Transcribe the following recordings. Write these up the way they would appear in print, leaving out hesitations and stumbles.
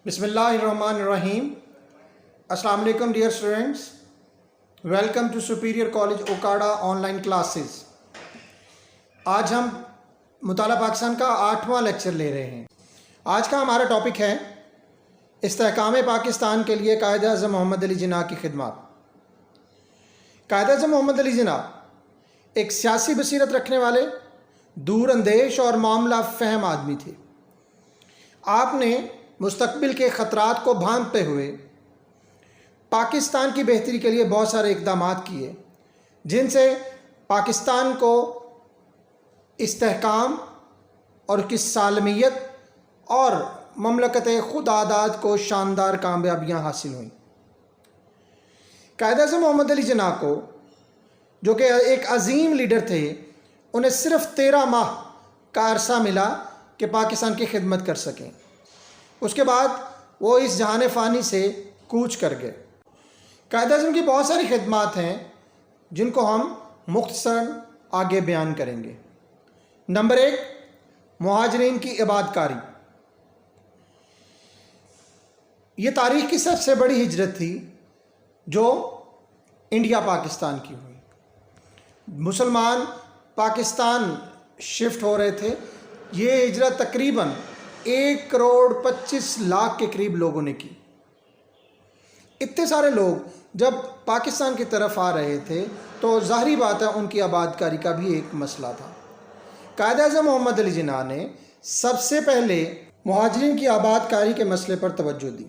بسم اللہ الرحمن الرحیم۔ السلام علیکم dear students, welcome to Superior College Okara online classes. آج ہم مطالعہ پاکستان کا 8واں لیکچر لے رہے ہیں۔ آج کا ہمارا ٹاپک ہے استحکام پاکستان کے لیے قائد اعظم محمد علی جناح کی خدمات۔ قائد اعظم محمد علی جناح ایک سیاسی بصیرت رکھنے والے، دور اندیش اور معاملہ فہم آدمی تھے۔ آپ نے مستقبل کے خطرات کو بھانپتے ہوئے پاکستان کی بہتری کے لیے بہت سارے اقدامات کیے، جن سے پاکستان کو استحکام اور اس کی سالمیت اور مملکت خود آزاد کو شاندار کامیابیاں حاصل ہوئیں۔ قائد اعظم محمد علی جناح کو، جو کہ ایک عظیم لیڈر تھے، انہیں صرف 13 ماہ کا عرصہ ملا کہ پاکستان کی خدمت کر سکیں۔ اس کے بعد وہ اس جہان فانی سے کوچ کر گئے۔ قائد اعظم کی بہت ساری خدمات ہیں جن کو ہم مختصراً آگے بیان کریں گے۔ نمبر 1، مہاجرین کی عبادت کاری۔ یہ تاریخ کی سب سے بڑی ہجرت تھی جو انڈیا پاکستان کی ہوئی۔ مسلمان پاکستان شفٹ ہو رہے تھے۔ یہ ہجرت تقریباً 1,25,00,000 کے قریب لوگوں نے کی۔ اتنے سارے لوگ جب پاکستان کی طرف آ رہے تھے تو ظاہری بات ہے ان کی آباد کاری کا بھی ایک مسئلہ تھا۔ قائد اعظم محمد علی جناح نے سب سے پہلے مہاجرین کی آباد کاری کے مسئلے پر توجہ دی۔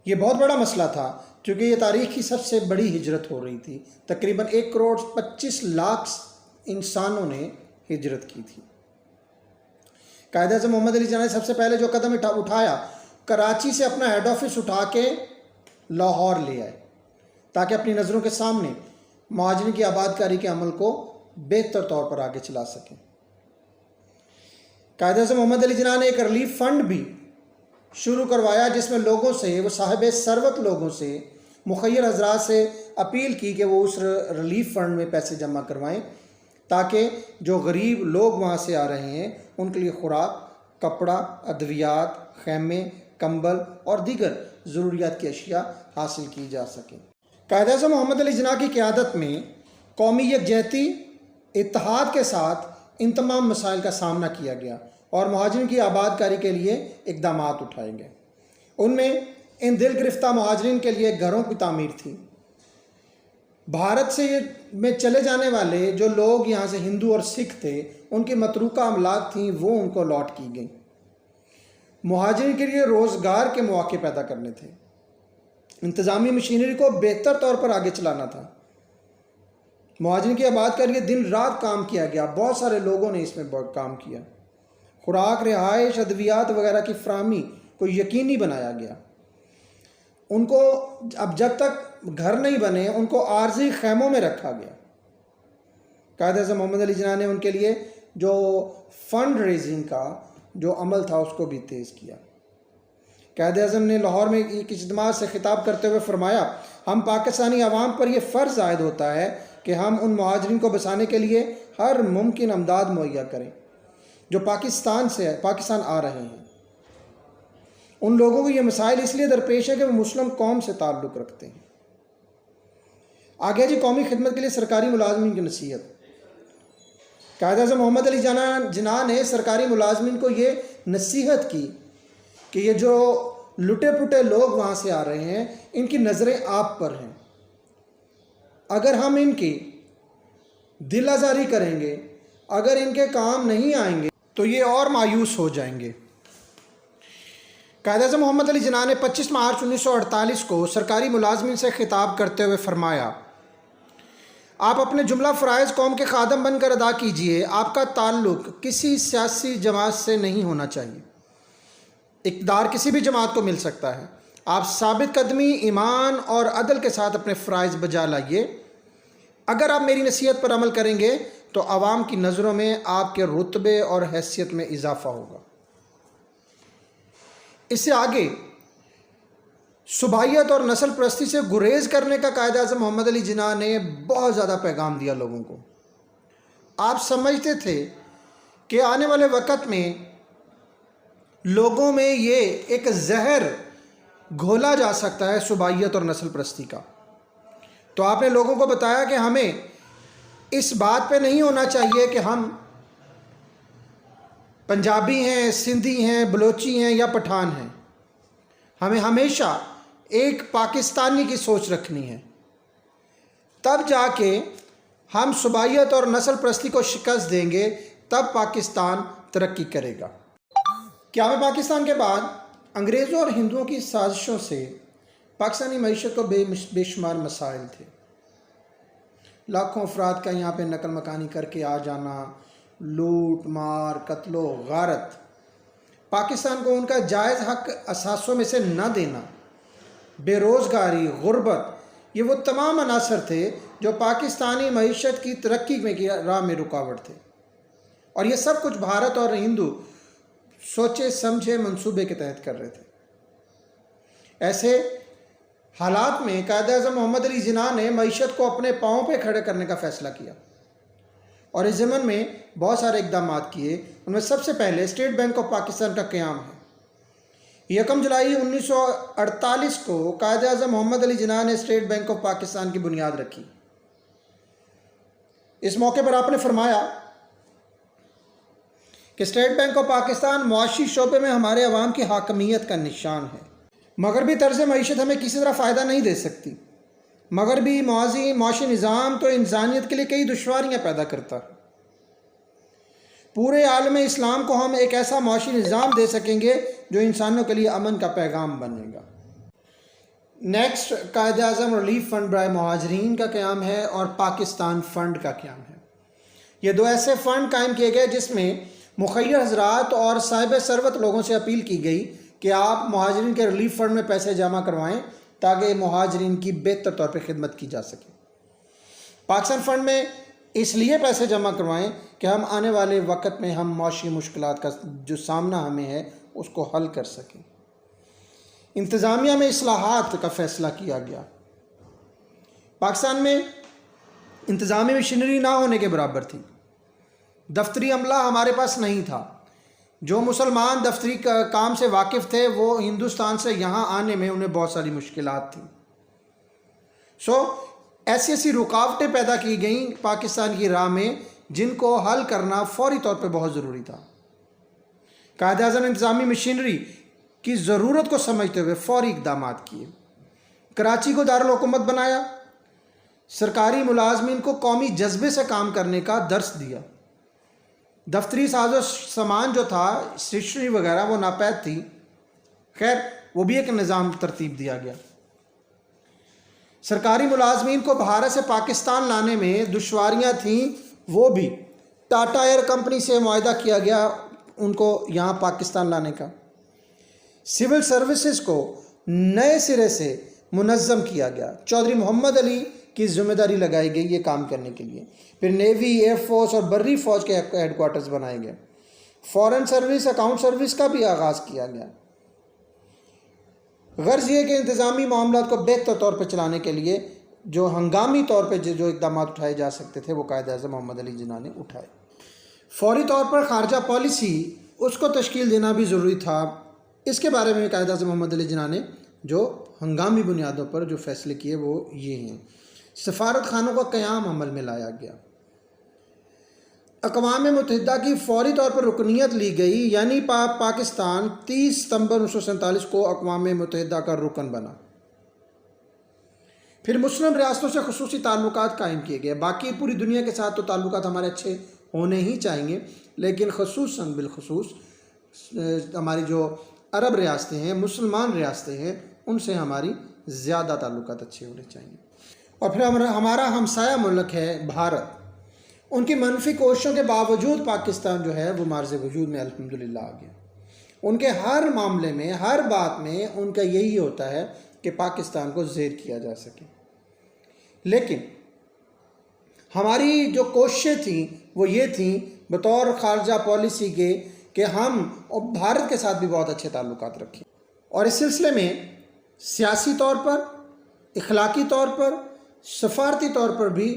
یہ بہت بڑا مسئلہ تھا کیونکہ یہ تاریخ کی سب سے بڑی ہجرت ہو رہی تھی۔ تقریباً 1,25,00,000 انسانوں نے ہجرت کی تھی۔ قائد اعظم محمد علی جناح نے سب سے پہلے جو قدم اٹھایا، کراچی سے اپنا ہیڈ آفس اٹھا کے لاہور لے آئے تاکہ اپنی نظروں کے سامنے مہاجرین کی آباد کاری کے عمل کو بہتر طور پر آگے چلا سکیں۔ قائد اعظم محمد علی جناح نے ایک ریلیف فنڈ بھی شروع کروایا جس میں لوگوں سے، وہ صاحب ثروت لوگوں سے، مخیر حضرات سے اپیل کی کہ وہ اس ریلیف فنڈ میں پیسے جمع کروائیں تاکہ جو غریب لوگ وہاں سے آ رہے ہیں ان کے لیے خوراک، کپڑا، ادویات، خیمے، کمبل اور دیگر ضروریات کی اشیاء حاصل کی جا سکیں۔ قائد اعظم محمد علی جناح کی قیادت میں قومی یکجہتی، اتحاد کے ساتھ ان تمام مسائل کا سامنا کیا گیا اور مہاجرین کی آباد کاری کے لیے اقدامات اٹھائے گئے۔ ان میں ان دل گرفتہ مہاجرین کے لیے گھروں کی تعمیر تھی۔ بھارت سے میں چلے جانے والے جو لوگ یہاں سے ہندو اور سکھ تھے، ان کی متروکہ املاک تھیں، وہ ان کو لاٹ کی گئیں۔ مہاجرین کے لیے روزگار کے مواقع پیدا کرنے تھے۔ انتظامی مشینری کو بہتر طور پر آگے چلانا تھا۔ مہاجرین کی آباد کے لیے دن رات کام کیا گیا، بہت سارے لوگوں نے اس میں بہت کام کیا۔ خوراک، رہائش، ادویات وغیرہ کی فراہمی کو یقینی بنایا گیا۔ ان کو اب جب تک گھر نہیں بنے ان کو عارضی خیموں میں رکھا گیا۔ قائد اعظم محمد علی جناح نے ان کے لیے جو فنڈ ریزنگ کا جو عمل تھا اس کو بھی تیز کیا۔ قائد اعظم نے لاہور میں ایک اجتماع سے خطاب کرتے ہوئے فرمایا، ہم پاکستانی عوام پر یہ فرض عائد ہوتا ہے کہ ہم ان مہاجرین کو بسانے کے لیے ہر ممکن امداد مہیا کریں جو پاکستان آ رہے ہیں۔ ان لوگوں کو یہ مسائل اس لیے درپیش ہے کہ وہ مسلم قوم سے تعلق رکھتے ہیں۔ آگے جی، قومی خدمت کے لیے سرکاری ملازمین کی نصیحت۔ قائد اعظم محمد علی جناح نے سرکاری ملازمین کو یہ نصیحت کی کہ یہ جو لٹے پٹے لوگ وہاں سے آ رہے ہیں ان کی نظریں آپ پر ہیں۔ اگر ہم ان کی دل آزاری کریں گے، اگر ان کے کام نہیں آئیں گے تو یہ اور مایوس ہو جائیں گے۔ قائد اعظم محمد علی جناح نے 25 مارچ 1948 کو سرکاری ملازمین سے خطاب کرتے ہوئے فرمایا، آپ اپنے جملہ فرائض قوم کے خادم بن کر ادا کیجئے۔ آپ کا تعلق کسی سیاسی جماعت سے نہیں ہونا چاہیے۔ اقتدار کسی بھی جماعت کو مل سکتا ہے۔ آپ ثابت قدمی، ایمان اور عدل کے ساتھ اپنے فرائض بجا لائیے۔ اگر آپ میری نصیحت پر عمل کریں گے تو عوام کی نظروں میں آپ کے رتبے اور حیثیت میں اضافہ ہوگا۔ اس سے آگے صوبائیت اور نسل پرستی سے گریز کرنے کا قائد اعظم محمد علی جناح نے بہت زیادہ پیغام دیا لوگوں کو۔ آپ سمجھتے تھے کہ آنے والے وقت میں لوگوں میں یہ ایک زہر گھولا جا سکتا ہے صوبائیت اور نسل پرستی کا۔ تو آپ نے لوگوں کو بتایا کہ ہمیں اس بات پہ نہیں ہونا چاہیے کہ ہم پنجابی ہیں، سندھی ہیں، بلوچی ہیں یا پٹھان ہیں۔ ہمیں ہمیشہ ایک پاکستانی کی سوچ رکھنی ہے، تب جا کے ہم صوبائیت اور نسل پرستی کو شکست دیں گے، تب پاکستان ترقی کرے گا۔ قیام پاکستان کے بعد انگریزوں اور ہندوؤں کی سازشوں سے پاکستانی معیشت کو بے شمار مسائل تھے۔ لاکھوں افراد کا یہاں پہ نقل مکانی کر کے آ جانا، لوٹ مار، قتل و غارت، پاکستان کو ان کا جائز حق اثاثوں میں سے نہ دینا، بے روزگاری، غربت، یہ وہ تمام عناصر تھے جو پاکستانی معیشت کی ترقی کی راہ میں رکاوٹ تھے، اور یہ سب کچھ بھارت اور ہندو سوچے سمجھے منصوبے کے تحت کر رہے تھے۔ ایسے حالات میں قائد اعظم محمد علی جناح نے معیشت کو اپنے پاؤں پہ کھڑے کرنے کا فیصلہ کیا، اور اس ضمن میں بہت سارے اقدامات کیے۔ ان میں سب سے پہلے اسٹیٹ بینک آف پاکستان کا قیام ہے۔ 1 جولائی 1948 کو قائد اعظم محمد علی جناح نے اسٹیٹ بینک آف پاکستان کی بنیاد رکھی۔ اس موقع پر آپ نے فرمایا کہ اسٹیٹ بینک آف پاکستان معاشی شعبے میں ہمارے عوام کی حاکمیت کا نشان ہے۔ مغربی طرز معیشت ہمیں کسی طرح فائدہ نہیں دے سکتی۔ مغربی معاشی نظام تو انسانیت کے لیے کئی دشواریاں پیدا کرتا ہے۔ پورے عالم اسلام کو ہم ایک ایسا معاشی نظام دے سکیں گے جو انسانوں کے لیے امن کا پیغام بنے گا۔ Next, Quaid Azam relief fund برائے مہاجرین کا قیام ہے اور پاکستان فنڈ کا قیام ہے۔ یہ دو ایسے فنڈ قائم کیے گئے جس میں مخیر حضرات اور صاحب ثروت لوگوں سے اپیل کی گئی کہ آپ مہاجرین کے ریلیف فنڈ میں پیسے جمع کروائیں تاکہ مہاجرین کی بہتر طور پہ خدمت کی جا سکے۔ پاکستان فنڈ میں اس لیے پیسے جمع کروائیں کہ ہم آنے والے وقت میں ہم معاشی مشکلات کا جو سامنا ہمیں ہے اس کو حل کر سکیں۔ انتظامیہ میں اصلاحات کا فیصلہ کیا گیا۔ پاکستان میں انتظامی مشینری نہ ہونے کے برابر تھی۔ دفتری عملہ ہمارے پاس نہیں تھا۔ جو مسلمان دفتری کام سے واقف تھے وہ ہندوستان سے یہاں آنے میں انہیں بہت ساری مشکلات تھیں۔ ایسی ایسی رکاوٹیں پیدا کی گئیں پاکستان کی راہ میں جن کو حل کرنا فوری طور پہ بہت ضروری تھا۔ قائد اعظم نے انتظامی مشینری کی ضرورت کو سمجھتے ہوئے فوری اقدامات کیے۔ کراچی کو دارالحکومت بنایا، سرکاری ملازمین کو قومی جذبے سے کام کرنے کا درس دیا۔ دفتری ساز و سامان جو تھا، اسٹیشنری وغیرہ، وہ ناپید تھی، خیر وہ بھی ایک نظام ترتیب دیا گیا۔ سرکاری ملازمین کو بھارت سے پاکستان لانے میں دشواریاں تھیں، وہ بھی ٹاٹا ایئر کمپنی سے معاہدہ کیا گیا ان کو یہاں پاکستان لانے کا۔ سول سروسز کو نئے سرے سے منظم کیا گیا۔ چودھری محمد علی کی ذمہ داری لگائی گئی یہ کام کرنے کے لیے۔ پھر نیوی، ایئر فورس اور بری فوج کے ہیڈ کوارٹرز بنائے گئے۔ فورن سروس، اکاؤنٹ سروس کا بھی آغاز کیا گیا۔ غرض یہ کہ انتظامی معاملات کو بہتر طور پہ چلانے کے لیے جو ہنگامی طور پہ جو اقدامات اٹھائے جا سکتے تھے وہ قائد اعظم محمد علی جناح نے اٹھائے۔ فوری طور پر خارجہ پالیسی اس کو تشکیل دینا بھی ضروری تھا۔ اس کے بارے میں قائد اعظم محمد علی جناح نے جو ہنگامی بنیادوں پر جو فیصلے کیے وہ یہ ہیں۔ سفارت خانوں کا قیام عمل میں لایا گیا۔ اقوام متحدہ کی فوری طور پر رکنیت لی گئی، یعنی پاکستان 30 ستمبر 1947 کو اقوام متحدہ کا رکن بنا۔ پھر مسلم ریاستوں سے خصوصی تعلقات قائم کیے گئے۔ باقی پوری دنیا کے ساتھ تو تعلقات ہمارے اچھے ہونے ہی چاہیے، لیکن خصوصاً بالخصوص ہماری جو عرب ریاستیں ہیں، مسلمان ریاستیں ہیں، ان سے ہماری زیادہ تعلقات اچھے ہونے چاہیے۔ اور پھر ہمارا ہمسایہ ملک ہے بھارت، ان کی منفی کوششوں کے باوجود پاکستان جو ہے وہ معرض وجود میں الحمدللہ آ گیا۔ ان کے ہر معاملے میں، ہر بات میں ان کا یہی ہوتا ہے کہ پاکستان کو زیر کیا جا سکے۔ لیکن ہماری جو کوششیں تھیں وہ یہ تھیں بطور خارجہ پالیسی کے کہ ہم بھارت کے ساتھ بھی بہت اچھے تعلقات رکھیں، اور اس سلسلے میں سیاسی طور پر، اخلاقی طور پر، سفارتی طور پر بھی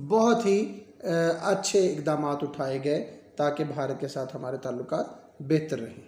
بہت ہی اچھے اقدامات اٹھائے گئے تاکہ بھارت کے ساتھ ہمارے تعلقات بہتر رہیں۔